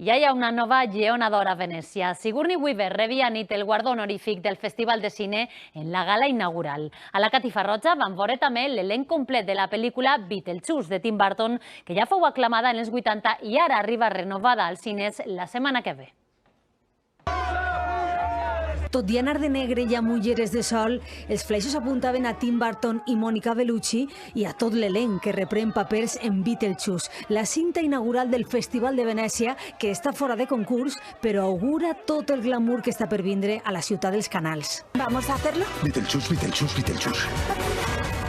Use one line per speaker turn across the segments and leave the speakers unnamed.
Ja hi ha una nova lleona d'or a Venècia. Sigourney Weaver rebia anit el guardó honorífic del Festival de Cine en la gala inaugural. A la catifa roja vam veure també l'elenc complet de la pel·lícula Beetlejuice de Tim Burton, que ja fou aclamada en els 80 i ara arriba renovada als cines la setmana que ve.
Tot i anar de negre i amb ulleres de sol, els flaixos apuntaven a Tim Burton i Monica Bellucci i a tot l'elenc que reprèn papers en Beetlejuice, la cinta inaugural del Festival de Venècia, que està fora de concurs, però augura tot el glamour que està per vindre a la ciutat dels canals.
¿Vamos a hacerlo?
Beetlejuice, Beetlejuice, Beetlejuice.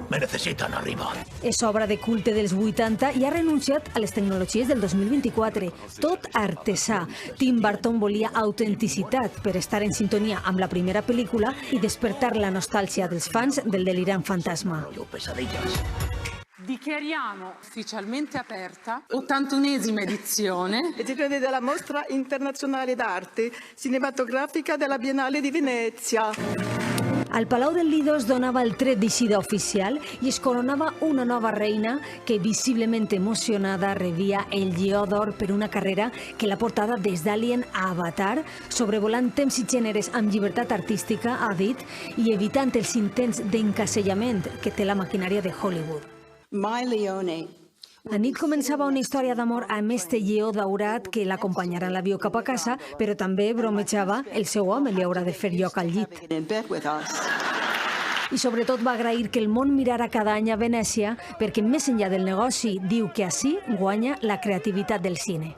Me necesitan arriba.
És obra de culte dels 80 i ha renunciat a les tecnologies del 2024. Tot artesà. Tim Burton volia autenticitat per estar en sintonia amb la primera pel·lícula i despertar la nostàlgia dels fans del delirant fantasma.
Pesadillas.
Dichiariamo ufficialmente aperta 81esima edizione
della Mostra Internazionale d'Arte Cinematografica della Biennale di Venezia.
Al Palau del Lido es donava el tret d'eixida oficial i es coronava una nova reina que, visiblement emocionada, rebia el Lleó d'Or per una carrera que l'ha portada des d'Alien a Avatar, sobrevolant temps i gèneres amb llibertat artística, ha dit, i evitant els intents d'encasellament que té la maquinària de Hollywood. La nit començava una història d'amor amb este lleó daurat que l'acompanyarà en l'avió cap a casa, però també bromejava el seu home li haurà de fer lloc al llit. I sobretot va agrair que el món mirara cada any a Venècia perquè més enllà del negoci diu que ací guanya la creativitat del cine.